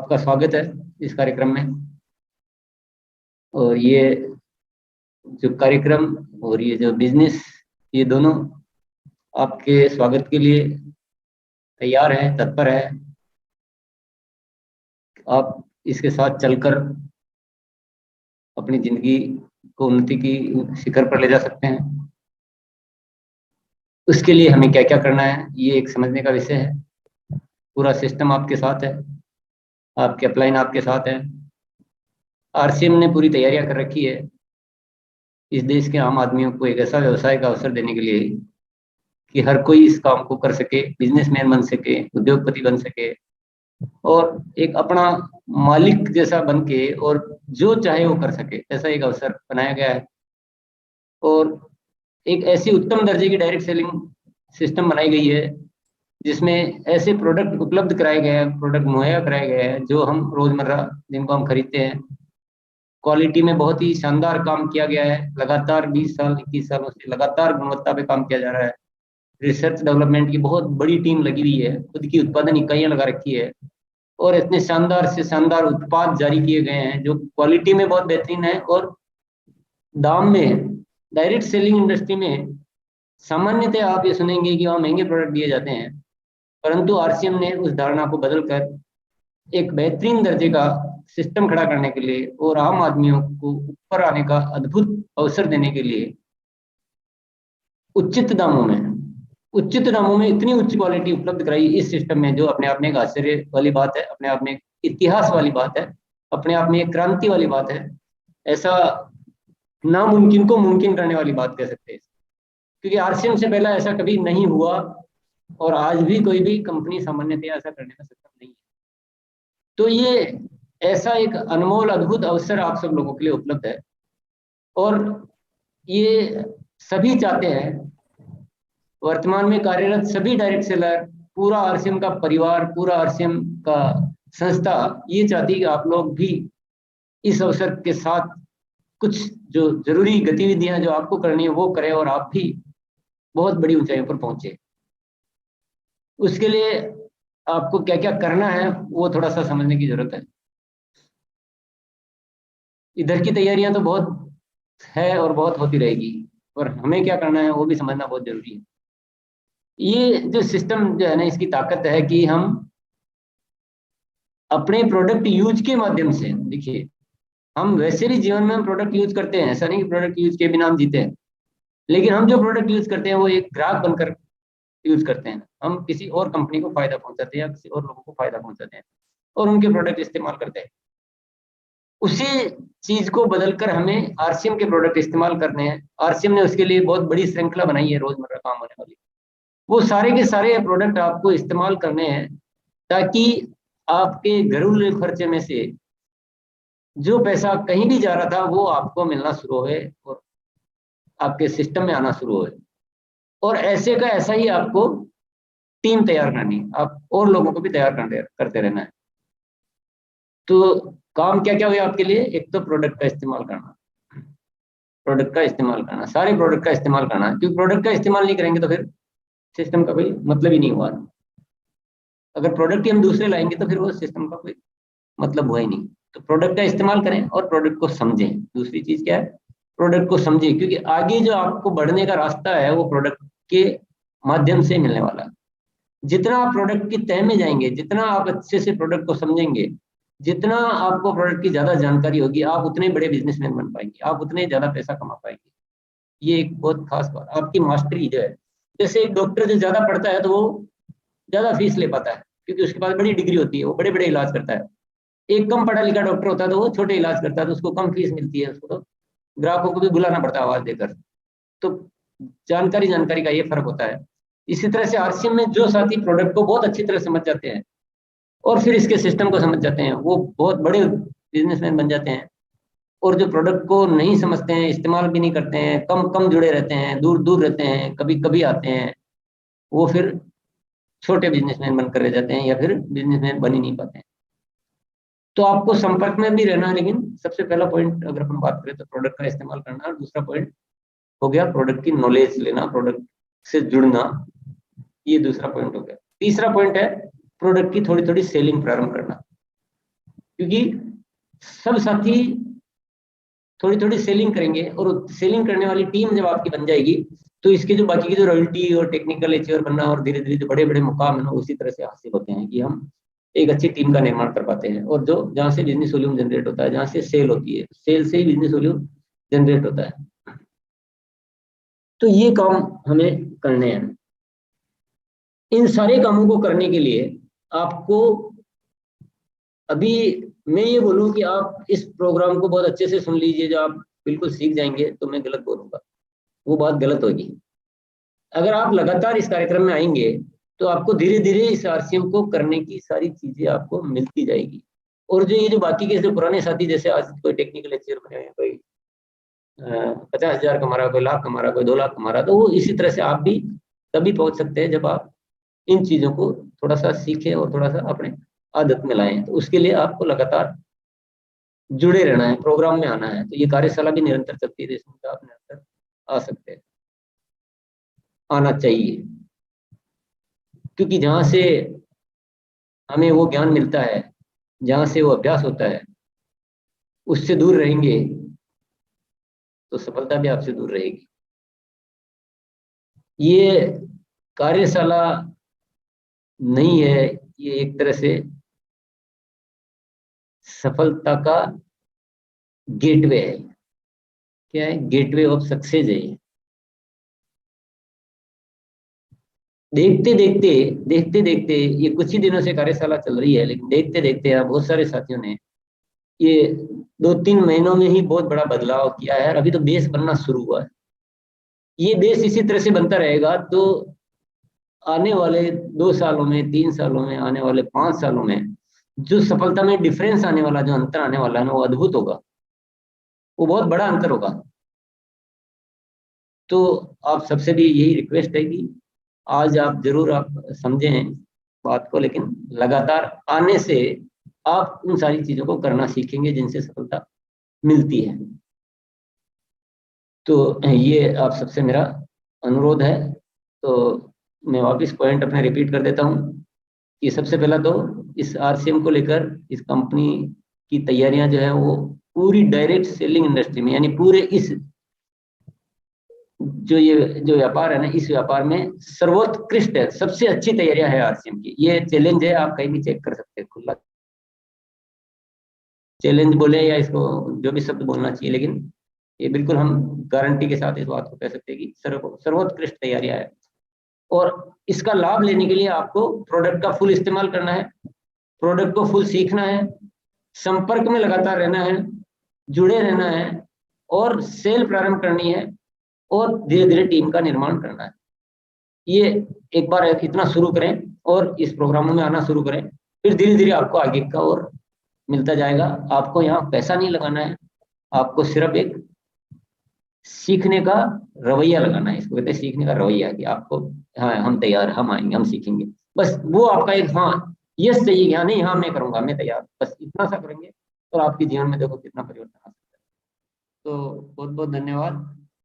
आपका स्वागत है इस कार्यक्रम में। और ये जो कार्यक्रम और ये जो बिजनेस, ये दोनों आपके स्वागत के लिए तैयार है, तत्पर है। आप इसके साथ चलकर अपनी जिंदगी को उन्नति की शिखर पर ले जा सकते हैं। उसके लिए हमें क्या क्या करना है, ये एक समझने का विषय है। पूरा सिस्टम आपके साथ है, आपके अपलाइन आपके साथ है। आरसीएम ने पूरी तैयारियां कर रखी है इस देश के आम आदमियों को एक ऐसा व्यवसाय का अवसर देने के लिए कि हर कोई इस काम को कर सके, बिजनेसमैन बन सके, उद्योगपति बन सके और एक अपना मालिक जैसा बन के और जो चाहे वो कर सके, ऐसा एक अवसर बनाया गया है। और एक ऐसी उत्तम दर्जे की डायरेक्ट सेलिंग सिस्टम बनाई गई है जिसमें ऐसे प्रोडक्ट उपलब्ध कराए गए हैं, प्रोडक्ट मुहैया कराए गए हैं जो हम रोजमर्रा जिनको हम खरीदते हैं। क्वालिटी में बहुत ही शानदार काम किया गया है। लगातार 20 साल 21 सालों से लगातार गुणवत्ता पे काम किया जा रहा है। रिसर्च डेवलपमेंट की बहुत बड़ी टीम लगी हुई है, खुद की उत्पादन इकाइयां लगा रखी है और इतने शानदार से शानदार उत्पाद जारी किए गए हैं जो क्वालिटी में बहुत बेहतरीन है और दाम में। डायरेक्ट सेलिंग इंडस्ट्री में सामान्यतः आप ये सुनेंगे कि वहाँ महंगे प्रोडक्ट दिए जाते हैं, परंतु आरसीएम ने उस धारणा को बदलकर एक बेहतरीन दर्जे का सिस्टम खड़ा करने के लिए और आम आदमियों को ऊपर आने का अद्भुत अवसर देने के लिए उचित दामों में इतनी उच्च क्वालिटी उपलब्ध कराई इस सिस्टम में, जो अपने आप में एक आश्चर्य वाली बात है, अपने आप में एक इतिहास वाली बात है, अपने आप में एक क्रांति वाली बात है। ऐसा नामुमकिन को मुमकिन करने वाली बात कह सकते हैं, क्योंकि आरसीएम से पहले ऐसा कभी नहीं हुआ और आज भी कोई भी कंपनी सामान्यतः ऐसा करने में सक्षम नहीं है। तो ये ऐसा एक अनमोल अद्भुत अवसर आप सब लोगों के लिए उपलब्ध है और ये सभी चाहते हैं। वर्तमान में कार्यरत सभी डायरेक्ट सेलर, पूरा आरसीएम का परिवार, पूरा आरसीएम का संस्था ये चाहती है कि आप लोग भी इस अवसर के साथ कुछ जो जरूरी गतिविधियां जो आपको करनी है वो करें और आप भी बहुत बड़ी ऊंचाइयों पर पहुंचे। उसके लिए आपको क्या क्या करना है वो थोड़ा सा समझने की जरूरत है। इधर की तैयारियां तो बहुत है और बहुत होती रहेगी, और हमें क्या करना है वो भी समझना बहुत जरूरी है। ये जो सिस्टम जो है ना, इसकी ताकत है कि हम अपने प्रोडक्ट यूज के माध्यम से, देखिए हम वैसे भी जीवन में हम प्रोडक्ट यूज करते हैं, ऐसा नहीं कि प्रोडक्ट यूज के बिना हम जीते हैं, लेकिन हम जो प्रोडक्ट यूज करते हैं वो एक ग्राहक बनकर यूज करते हैं। हम किसी और कंपनी को फायदा पहुंचाते हैं या किसी और लोगों को फायदा पहुंचाते हैं और उनके प्रोडक्ट इस्तेमाल करते हैं। उसी चीज को बदलकर हमें आरसीएम के प्रोडक्ट इस्तेमाल करने हैं। आरसीएम ने उसके लिए बहुत बड़ी श्रृंखला बनाई है रोजमर्रा काम होने वाली। वो सारे के सारे प्रोडक्ट आपको इस्तेमाल करने हैं ताकि आपके घरेलू खर्चे में से जो पैसा कहीं भी जा रहा था वो आपको मिलना शुरू हो और आपके सिस्टम में आना शुरू हो। और ऐसे का ऐसा ही आपको टीम तैयार करनी है, आप और लोगों को भी तैयार करते रहना है। तो काम क्या क्या हुआ आपके लिए? एक तो प्रोडक्ट का इस्तेमाल करना, सारे प्रोडक्ट का इस्तेमाल करना, क्योंकि प्रोडक्ट का इस्तेमाल नहीं करेंगे तो फिर सिस्टम का कोई मतलब ही नहीं हुआ। अगर प्रोडक्ट ही हम दूसरे लाएंगे तो फिर वो सिस्टम का कोई मतलब हुआ ही नहीं। तो प्रोडक्ट का इस्तेमाल करें और प्रोडक्ट को समझें। दूसरी चीज क्या है? प्रोडक्ट को समझें, क्योंकि आगे जो आपको बढ़ने का रास्ता है वो प्रोडक्ट के माध्यम से मिलने वाला है। जितना आप प्रोडक्ट की तह में जाएंगे, जितना आप अच्छे से प्रोडक्ट को समझेंगे, जितना आपको प्रोडक्ट की ज्यादा जानकारी होगी, आप उतने बड़े बिजनेसमैन बन पाएंगे, आप उतने ज्यादा पैसा कमा पाएंगे। ये एक बहुत खास बात, आपकी मास्टरी जो है। जैसे एक डॉक्टर जो ज्यादा पढ़ता है तो वो ज्यादा फीस ले पाता है क्योंकि उसके पास बड़ी डिग्री होती है, वो बड़े बड़े इलाज करता है। एक कम पढ़ा लिखा डॉक्टर होता है तो वो छोटे इलाज करता है, तो उसको कम फीस मिलती है, उसको तो ग्राहकों को भी बुलाना पड़ता है आवाज देकर। तो जानकारी का ये फर्क होता है। इसी तरह से आरसीएम में जो साथी प्रोडक्ट को बहुत अच्छी तरह समझ जाते हैं और फिर इसके सिस्टम को समझ जाते हैं, वो बहुत बड़े बिजनेसमैन बन जाते हैं। और जो प्रोडक्ट को नहीं समझते हैं, इस्तेमाल भी नहीं करते हैं, कम कम जुड़े रहते हैं, दूर दूर रहते हैं, कभी कभी आते हैं, वो फिर छोटे बिजनेसमैन बनकर रह जाते हैं या फिर बिजनेसमैन बन ही नहीं पाते हैं। तो आपको संपर्क में भी रहना है, लेकिन सबसे पहला पॉइंट अगर हम बात करें तो प्रोडक्ट का इस्तेमाल करना, और दूसरा पॉइंट हो गया प्रोडक्ट की नॉलेज लेना, प्रोडक्ट से जुड़ना, ये दूसरा पॉइंट हो गया। तीसरा पॉइंट है प्रोडक्ट की थोड़ी थोड़ी सेलिंग प्रारंभ करना। क्योंकि सब साथी थोड़ी थोड़ी सेलिंग करेंगे, और सेलिंग करने वाली टीम जब आपकी बन जाएगी तो इसके जो बाकी की जो रॉयल्टी और टेक्निकल एचीवर बनना और धीरे धीरे जो बड़े बड़े मुकाम है ना उसी तरह से हासिल होते हैं कि हम एक अच्छी टीम का निर्माण कर पाते हैं। और जो जहाँ से बिजनेस वॉल्यूम जनरेट होता है, जहाँ से सेल होती है, सेल से ही बिजनेस वॉल्यूम जनरेट होता है। तो ये काम हमें करने हैं। इन सारे कामों को करने के लिए आपको, अभी मैं ये बोलूं कि आप इस प्रोग्राम को बहुत अच्छे से सुन लीजिए, जो आप बिल्कुल सीख जाएंगे तो मैं गलत बोलूंगा, वो बात गलत होगी। अगर आप लगातार इस कार्यक्रम में आएंगे तो आपको धीरे धीरे इस आरसीएम को करने की सारी चीजें आपको मिलती जाएगी। और जो ये जो बाकी के जो पुराने साथी, जैसे आज कोई टेक्निकल लेक्चर बने हुए, कोई 50,000 कमा रहा, कोई लाख कमा रहा, कोई 2 लाख कमा रहा, तो वो इसी तरह से आप भी तभी पहुंच सकते हैं जब आप इन चीजों को थोड़ा सा सीखें और थोड़ा सा अपने आदत में लाएं। तो उसके लिए आपको लगातार जुड़े रहना है, प्रोग्राम में आना है। तो ये कार्यशाला भी निरंतर चलती है, इसमें आप निरंतर आ सकते हैं, आना चाहिए। क्योंकि जहाँ से हमें वो ज्ञान मिलता है, जहाँ से वो अभ्यास होता है, उससे दूर रहेंगे तो सफलता भी आपसे दूर रहेगी। ये कार्यशाला नहीं है, ये एक तरह से सफलता का गेटवे है। क्या है? गेटवे ऑफ सक्सेस है। देखते देखते देखते देखते ये कुछ ही दिनों से कार्यशाला चल रही है, लेकिन देखते देखते यहाँ बहुत सारे साथियों ने ये 2-3 महीनों में ही बहुत बड़ा बदलाव किया है। और अभी तो बेस बनना शुरू हुआ है। ये बेस इसी तरह से बनता रहेगा तो आने वाले 2 सालों में, 3 सालों में, आने वाले 5 सालों में जो सफलता में डिफरेंस आने वाला, जो अंतर आने वाला है ना, वो अद्भुत होगा, वो बहुत बड़ा अंतर होगा। तो आप सबसे भी यही रिक्वेस्ट है कि आज आप जरूर आप समझें बात को, लेकिन लगातार आने से आप उन सारी चीजों को करना सीखेंगे जिनसे सफलता मिलती है। तो ये आप सबसे मेरा अनुरोध है। तो मैं वापस पॉइंट अपने रिपीट कर देता हूँ कि सबसे पहला तो इस आरसीएम को लेकर इस कंपनी की तैयारियां जो है वो पूरी डायरेक्ट सेलिंग इंडस्ट्री में, यानी पूरे इस जो ये जो व्यापार है ना, इस व्यापार में सर्वोत्कृष्ट है, सबसे अच्छी तैयारियां है आरसीएम की। ये चैलेंज है, आप कहीं भी चेक कर सकते हैं, खुला चैलेंज बोले या इसको जो भी शब्द बोलना चाहिए, लेकिन ये बिल्कुल हम गारंटी के साथ इस बात को कह सकते हैं कि सर्वोत्कृष्ट तैयारियां है। और इसका लाभ लेने के लिए आपको प्रोडक्ट का फुल इस्तेमाल करना है, प्रोडक्ट को फुल सीखना है, संपर्क में लगातार रहना है, जुड़े रहना है, और सेल प्रारंभ करनी है, और धीरे धीरे टीम का निर्माण करना है। ये एक बार इतना शुरू करें और इस प्रोग्रामों में आना शुरू करें, फिर धीरे धीरे आपको आगे का और मिलता जाएगा। आपको यहाँ पैसा नहीं लगाना है, आपको सिर्फ एक सीखने का रवैया लगाना है। इसको कहते हैं सीखने का रवैया, कि आपको हाँ हम तैयार, हम आएंगे, हम सीखेंगे, बस वो आपका एक हाँ यस चाहिए, हाँ नहीं हाँ मैं करूंगा, मैं तैयार, बस इतना सा करेंगे और आपके जीवन में देखो कितना परिवर्तन आ सकता है। तो बहुत बहुत धन्यवाद।